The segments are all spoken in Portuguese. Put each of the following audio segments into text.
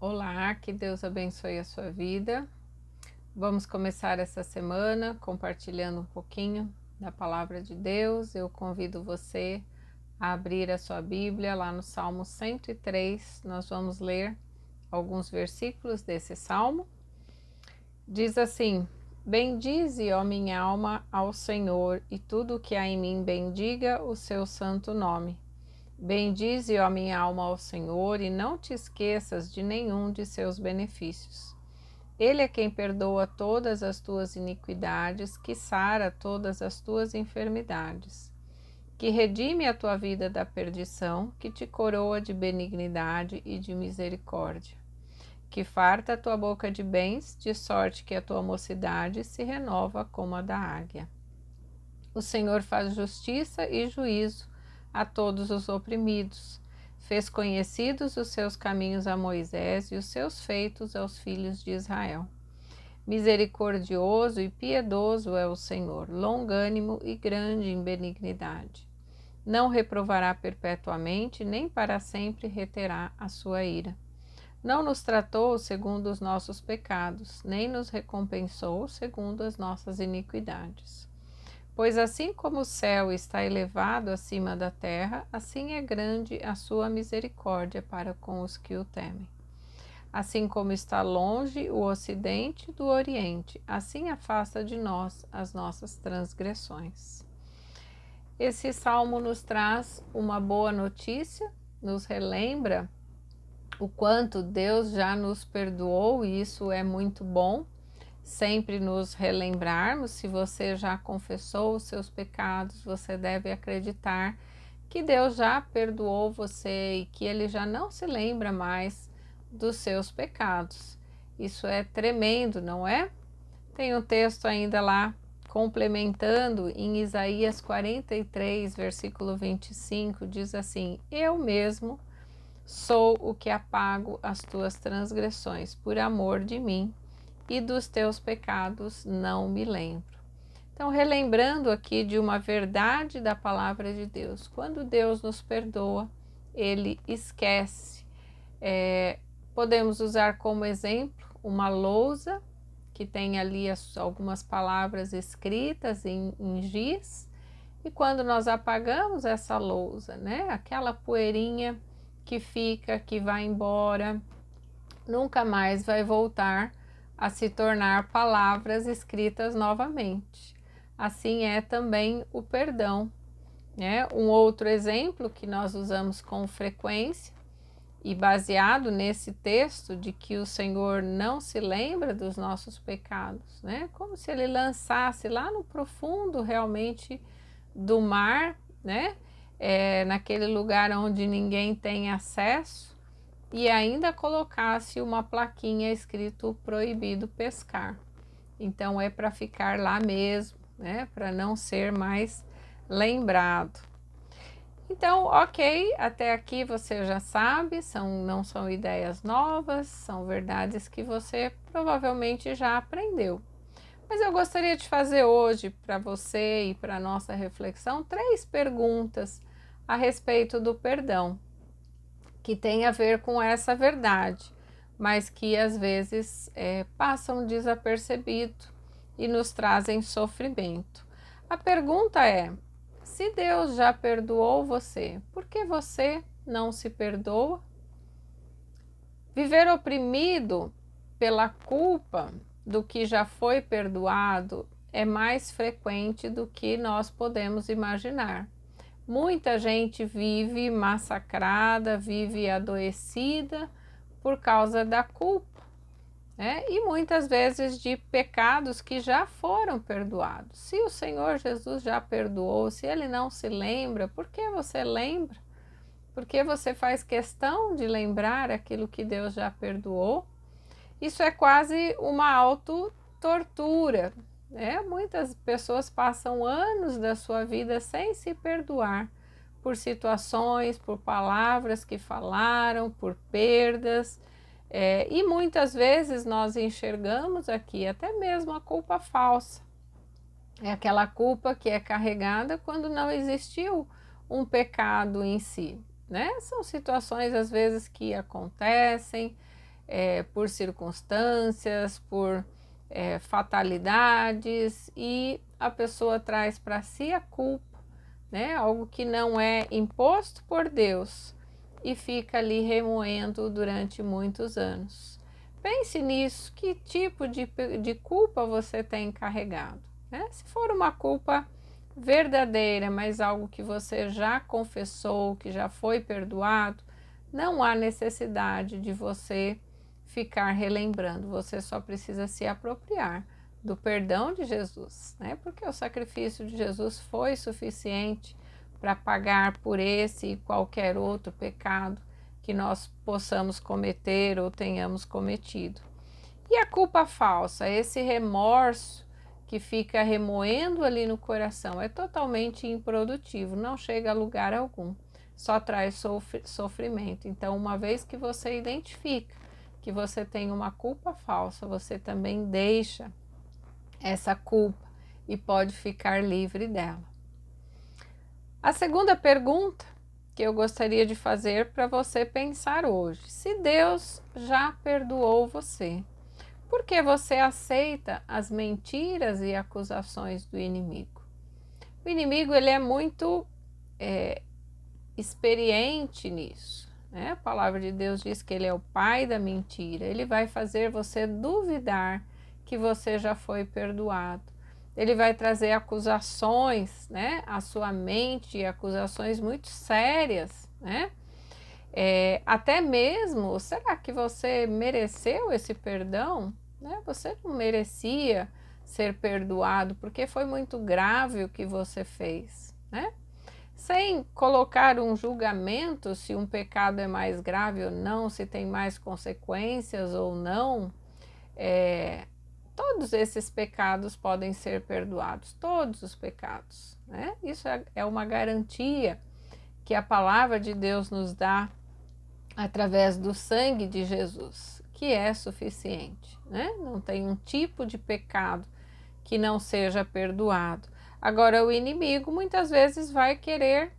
Olá, que Deus abençoe a sua vida. Vamos começar essa semana compartilhando um pouquinho da palavra de Deus. Eu convido você a abrir a sua Bíblia lá no Salmo 103. Nós vamos ler alguns versículos desse salmo. Diz assim: Bendize, ó minha alma, ao Senhor, e tudo o que há em mim bendiga o seu santo nome. Bendize, ó minha alma, ao Senhor, e não te esqueças de nenhum de seus benefícios. Ele é quem perdoa todas as tuas iniquidades, que sara todas as tuas enfermidades, que redime a tua vida da perdição, que te coroa de benignidade e de misericórdia, que farta a tua boca de bens, de sorte que a tua mocidade se renova como a da águia. O Senhor faz justiça e juízo a todos os oprimidos. Fez conhecidos os seus caminhos a Moisés e os seus feitos aos filhos de Israel. Misericordioso e piedoso é o Senhor, longânimo e grande em benignidade. Não reprovará perpetuamente, nem para sempre reterá a sua ira. Não nos tratou segundo os nossos pecados, nem nos recompensou segundo as nossas iniquidades. Pois assim como o céu está elevado acima da terra, assim é grande a sua misericórdia para com os que o temem. Assim como está longe o ocidente do oriente, assim afasta de nós as nossas transgressões. Esse salmo nos traz uma boa notícia, nos relembra o quanto Deus já nos perdoou, e isso é muito bom. Sempre nos relembrarmos, se você já confessou os seus pecados, você deve acreditar que Deus já perdoou você e que Ele já não se lembra mais dos seus pecados. Isso é tremendo, não é? Tem um texto ainda lá complementando em Isaías 43, versículo 25, diz assim: Eu mesmo sou o que apago as tuas transgressões por amor de mim, e dos teus pecados não me lembro. Então, relembrando aqui de uma verdade da palavra de Deus, quando Deus nos perdoa, Ele esquece. Podemos usar como exemplo uma lousa que tem ali algumas palavras escritas em giz, e quando nós apagamos essa lousa, né, aquela poeirinha que fica, que vai embora, nunca mais vai voltar a se tornar palavras escritas novamente. Assim é também o perdão, né? Um outro exemplo que nós usamos com frequência e baseado nesse texto de que o Senhor não se lembra dos nossos pecados, né? Como se Ele lançasse lá no profundo realmente do mar, né? Naquele lugar onde ninguém tem acesso, e ainda colocasse uma plaquinha escrito proibido pescar. Então é para ficar lá mesmo, né? Para não ser mais lembrado. Então, ok, até aqui você já sabe, não são ideias novas, são verdades que você provavelmente já aprendeu. Mas eu gostaria de fazer hoje para você e para a nossa reflexão 3 perguntas a respeito do perdão, que tem a ver com essa verdade, mas que às vezes passam desapercebido e nos trazem sofrimento. A pergunta é: se Deus já perdoou você, por que você não se perdoa? Viver oprimido pela culpa do que já foi perdoado é mais frequente do que nós podemos imaginar. Muita gente vive massacrada, vive adoecida por causa da culpa, né? E muitas vezes de pecados que já foram perdoados. Se o Senhor Jesus já perdoou, se Ele não se lembra, por que você lembra? Por que você faz questão de lembrar aquilo que Deus já perdoou? Isso é quase uma autotortura, né? Muitas pessoas passam anos da sua vida sem se perdoar por situações, por palavras que falaram, por perdas, e muitas vezes nós enxergamos aqui até mesmo a culpa falsa. É aquela culpa que é carregada quando não existiu um pecado em si, né? São situações às vezes que acontecem, por circunstâncias, por fatalidades, e a pessoa traz para si a culpa, né? Algo que não é imposto por Deus, e fica ali remoendo durante muitos anos. Pense nisso, que tipo de culpa você tem carregado, né? Se for uma culpa verdadeira, mas algo que você já confessou, que já foi perdoado, não há necessidade de você ficar relembrando, você só precisa se apropriar do perdão de Jesus, né? Porque o sacrifício de Jesus foi suficiente para pagar por esse e qualquer outro pecado que nós possamos cometer ou tenhamos cometido. E a culpa falsa, esse remorso que fica remoendo ali no coração, é totalmente improdutivo, não chega a lugar algum, só traz sofrimento. Então, uma vez que você identifica que você tem uma culpa falsa, você também deixa essa culpa e pode ficar livre dela. A segunda pergunta que eu gostaria de fazer para você pensar hoje: se Deus já perdoou você, por que você aceita as mentiras e acusações do inimigo? O inimigo, ele é muito experiente nisso, né? A palavra de Deus diz que ele é o pai da mentira. Ele vai fazer você duvidar que você já foi perdoado. Ele vai trazer acusações, né, à sua mente, acusações muito sérias, né? Até mesmo, será que você mereceu esse perdão? Né? Você não merecia ser perdoado porque foi muito grave o que você fez, né? Sem colocar um julgamento se um pecado é mais grave ou não, se tem mais consequências ou não, todos esses pecados podem ser perdoados, todos os pecados, né? Isso é uma garantia que a palavra de Deus nos dá através do sangue de Jesus, que é suficiente, né? Não tem um tipo de pecado que não seja perdoado. Agora, o inimigo muitas vezes vai querer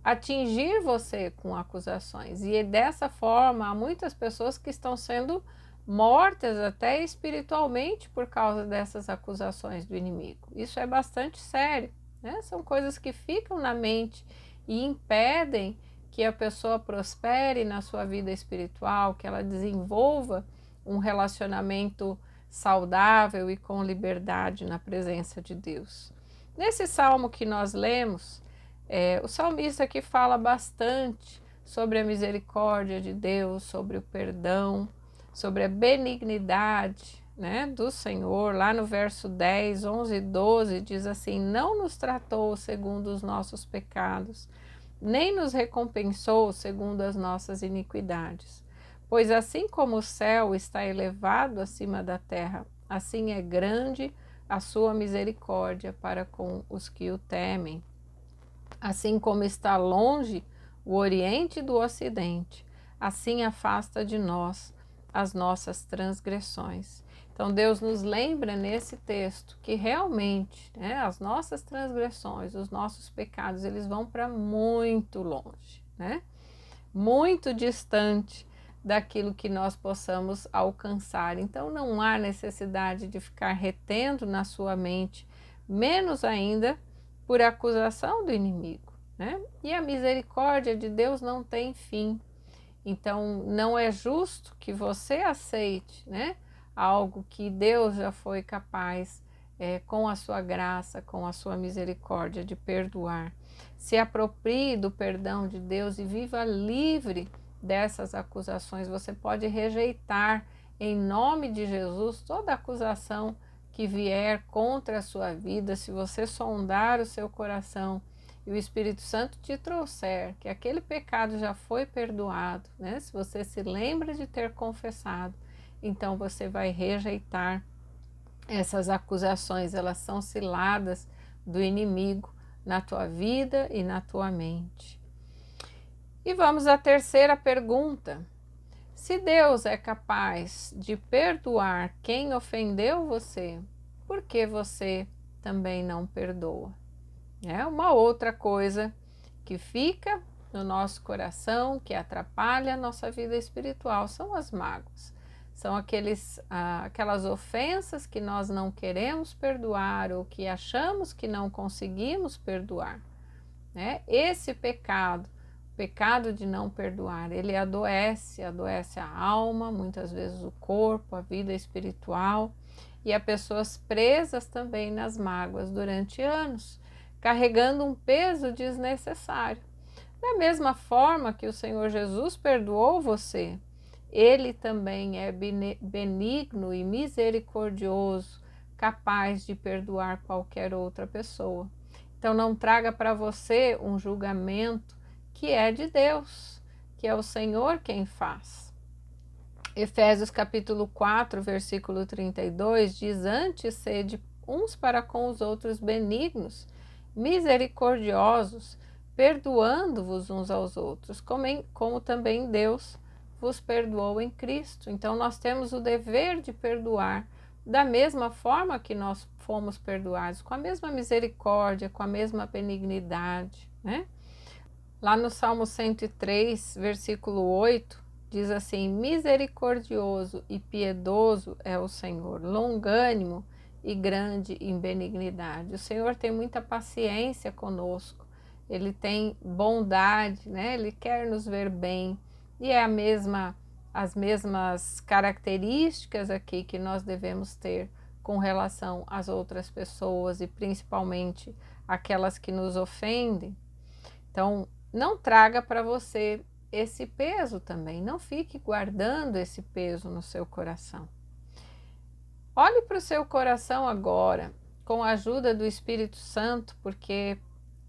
atingir você com acusações, e dessa forma há muitas pessoas que estão sendo mortas até espiritualmente por causa dessas acusações do inimigo. Isso é bastante sério, né? São coisas que ficam na mente e impedem que a pessoa prospere na sua vida espiritual, que ela desenvolva um relacionamento saudável e com liberdade na presença de Deus. Nesse salmo que nós lemos, o salmista aqui fala bastante sobre a misericórdia de Deus, sobre o perdão, sobre a benignidade, né, do Senhor. Lá no verso 10, 11 e 12 diz assim: não nos tratou segundo os nossos pecados, nem nos recompensou segundo as nossas iniquidades. Pois assim como o céu está elevado acima da terra, assim é grande a sua misericórdia para com os que o temem. Assim como está longe o Oriente do Ocidente, assim afasta de nós as nossas transgressões. Então Deus nos lembra nesse texto que realmente, né, as nossas transgressões, os nossos pecados, eles vão para muito longe, né? Muito distante daquilo que nós possamos alcançar. Então não há necessidade de ficar retendo na sua mente, menos ainda por acusação do inimigo, né? E a misericórdia de Deus não tem fim. Então não é justo que você aceite, né, algo que Deus já foi capaz, com a sua graça, com a sua misericórdia, de perdoar. Se aproprie do perdão de Deus e viva livre dessas acusações. Você pode rejeitar em nome de Jesus toda acusação que vier contra a sua vida. Se você sondar o seu coração e o Espírito Santo te trouxer que aquele pecado já foi perdoado, né? Se você se lembra de ter confessado, então você vai rejeitar essas acusações. Elas são ciladas do inimigo na tua vida e na tua mente. E vamos à terceira pergunta. Se Deus é capaz de perdoar quem ofendeu você, por que você também não perdoa? É uma outra coisa que fica no nosso coração, que atrapalha a nossa vida espiritual, são as mágoas. São aquelas ofensas que nós não queremos perdoar ou que achamos que não conseguimos perdoar, né? Esse pecado, o pecado de não perdoar, ele adoece a alma, muitas vezes o corpo, a vida espiritual, e há pessoas presas também nas mágoas durante anos, carregando um peso desnecessário. Da mesma forma que o Senhor Jesus perdoou você, Ele também é benigno e misericordioso, capaz de perdoar qualquer outra pessoa. Então não traga para você um julgamento que é de Deus, que é o Senhor quem faz. Efésios capítulo 4, versículo 32 diz: antes sede uns para com os outros benignos, misericordiosos, perdoando-vos uns aos outros, como também Deus vos perdoou em Cristo. Então nós temos o dever de perdoar da mesma forma que nós fomos perdoados, com a mesma misericórdia, com a mesma benignidade, né? Lá no Salmo 103, versículo 8, diz assim: misericordioso e piedoso é o Senhor, longânimo e grande em benignidade. O Senhor tem muita paciência conosco, Ele tem bondade, né? Ele quer nos ver bem, e é as mesmas características aqui que nós devemos ter com relação às outras pessoas e principalmente aquelas que nos ofendem. Então, não traga para você esse peso também, não fique guardando esse peso no seu coração. Olhe para o seu coração agora, com a ajuda do Espírito Santo, porque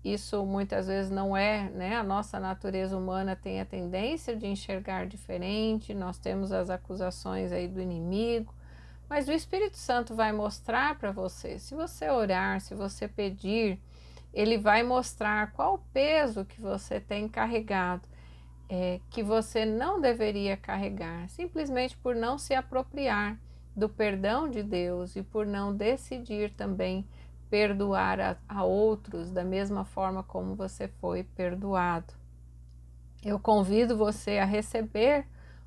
isso muitas vezes não é, né? A nossa natureza humana tem a tendência de enxergar diferente, nós temos as acusações aí do inimigo, mas o Espírito Santo vai mostrar para você, se você orar, se você pedir, ele vai mostrar qual o peso que você tem carregado, que você não deveria carregar, simplesmente por não se apropriar do perdão de Deus e por não decidir também perdoar a outros da mesma forma como você foi perdoado. Eu convido você a receber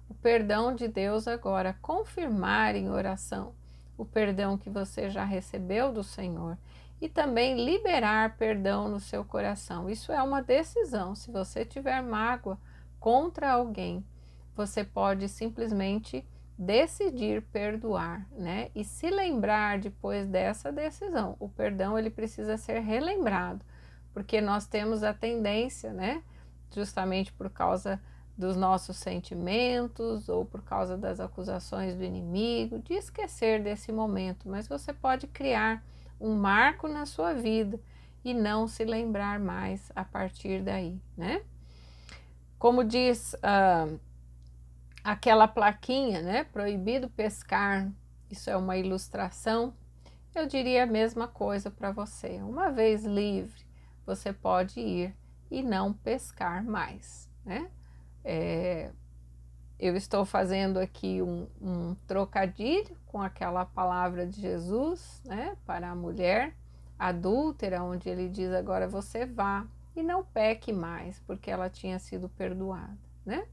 o perdão de Deus agora, confirmar em oração o perdão que você já recebeu do Senhor e também liberar perdão no seu coração. Isso é uma decisão. Se você tiver mágoa contra alguém, você pode simplesmente decidir perdoar, né? E se lembrar depois dessa decisão. O perdão, ele precisa ser relembrado, porque nós temos a tendência, né? Justamente por causa dos nossos sentimentos ou por causa das acusações do inimigo, de esquecer desse momento, mas você pode criar um marco na sua vida e não se lembrar mais a partir daí, né? Como diz aquela plaquinha, né? Proibido pescar, isso é uma ilustração. Eu diria a mesma coisa para você. Uma vez livre, você pode ir e não pescar mais, né? Eu estou fazendo aqui um trocadilho com aquela palavra de Jesus, né, para a mulher adúltera, onde ele diz: agora você vá e não peque mais, porque ela tinha sido perdoada, né?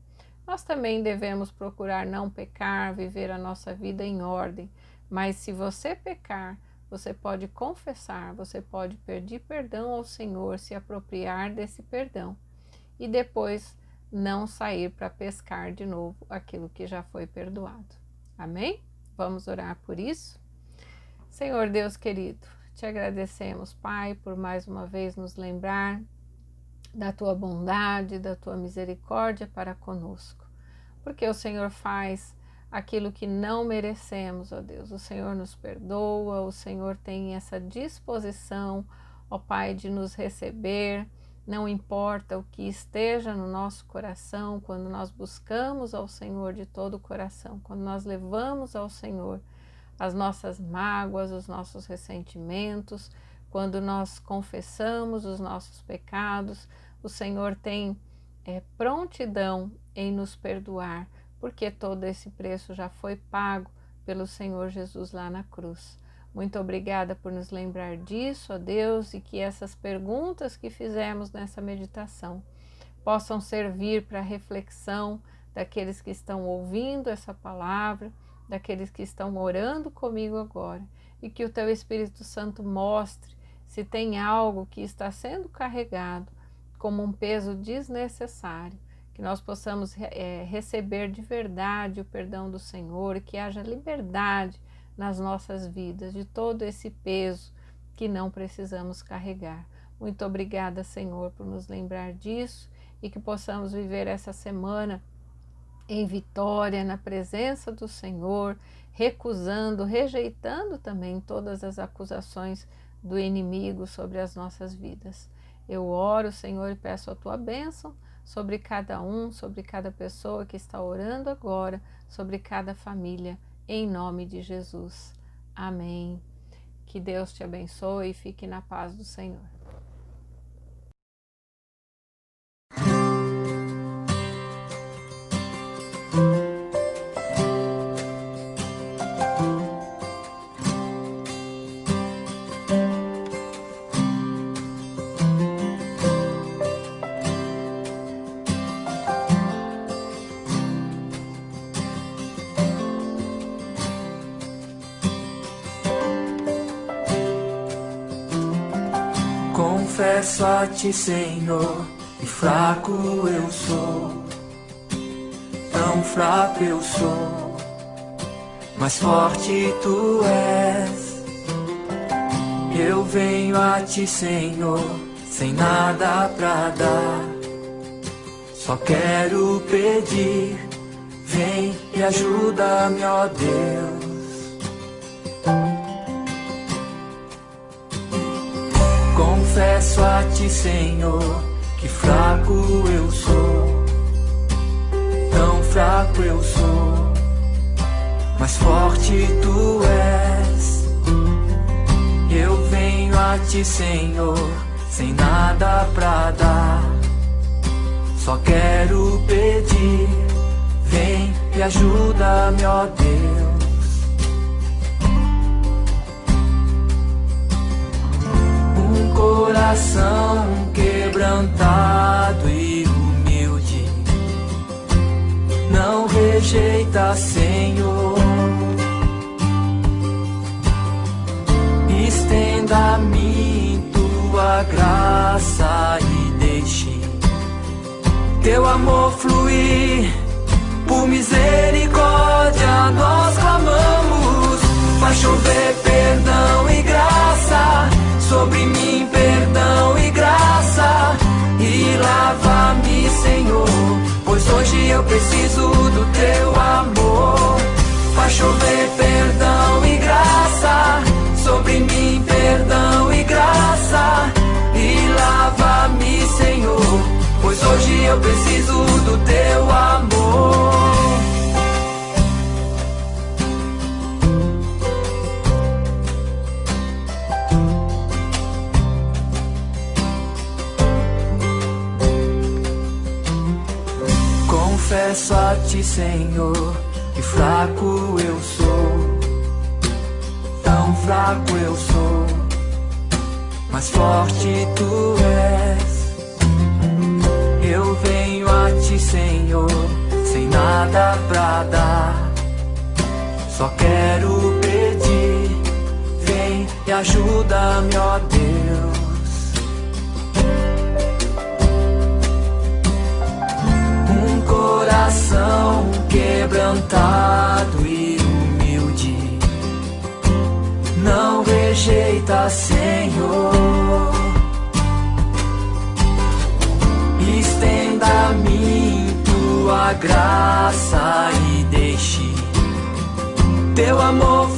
Nós também devemos procurar não pecar, viver a nossa vida em ordem, mas se você pecar, você pode confessar, você pode pedir perdão ao Senhor, se apropriar desse perdão e depois não sair para pescar de novo aquilo que já foi perdoado. Amém? Vamos orar por isso? Senhor Deus querido, te agradecemos, Pai, por mais uma vez nos lembrar da tua bondade, da tua misericórdia para conosco, porque o Senhor faz aquilo que não merecemos, ó Deus. O Senhor nos perdoa, o Senhor tem essa disposição, ó Pai, de nos receber. Não importa o que esteja no nosso coração, quando nós buscamos ao Senhor de todo o coração, quando nós levamos ao Senhor as nossas mágoas, os nossos ressentimentos, quando nós confessamos os nossos pecados, o Senhor tem prontidão em nos perdoar, porque todo esse preço já foi pago pelo Senhor Jesus lá na cruz. Muito obrigada por nos lembrar disso, ó Deus, e que essas perguntas que fizemos nessa meditação possam servir para reflexão daqueles que estão ouvindo essa palavra, daqueles que estão orando comigo agora, e que o Teu Espírito Santo mostre se tem algo que está sendo carregado como um peso desnecessário, que nós possamos receber de verdade o perdão do Senhor, que haja liberdade nas nossas vidas de todo esse peso que não precisamos carregar. Muito obrigada, Senhor, por nos lembrar disso e que possamos viver essa semana em vitória, na presença do Senhor, recusando, rejeitando também todas as acusações do inimigo sobre as nossas vidas. Eu oro, Senhor, e peço a Tua bênção sobre cada um, sobre cada pessoa que está orando agora, sobre cada família, em nome de Jesus. Amém. Que Deus te abençoe e fique na paz do Senhor. Confesso a Ti, Senhor, que fraco eu sou, tão fraco eu sou, mas forte Tu és. Eu venho a Ti, Senhor, sem nada pra dar, só quero pedir, vem e ajuda-me, ó Deus. Confesso a Ti, Senhor, que fraco eu sou, tão fraco eu sou, mas forte Tu és. Eu venho a Ti, Senhor, sem nada pra dar, só quero pedir, vem e ajuda-me, ó Deus. Coração quebrantado e humilde, não rejeita, Senhor. Estenda a mim Tua graça e deixe Teu amor fluir. Por misericórdia nós clamamos, faz chover perdão e graça sobre mim, perdão e graça, e lava-me, Senhor, pois hoje eu preciso do Teu amor. Faz chover perdão e graça sobre mim, perdão e graça, e lava-me, Senhor, pois hoje eu preciso do Teu amor. Confesso a Ti, Senhor, que fraco eu sou, tão fraco eu sou, mas forte Tu és. Eu venho a Ti, Senhor, sem nada pra dar, só quero pedir, vem e ajuda-me, ó Deus. Coração quebrantado e humilde, não rejeita, Senhor. Estenda a mim Tua graça e deixe Teu amor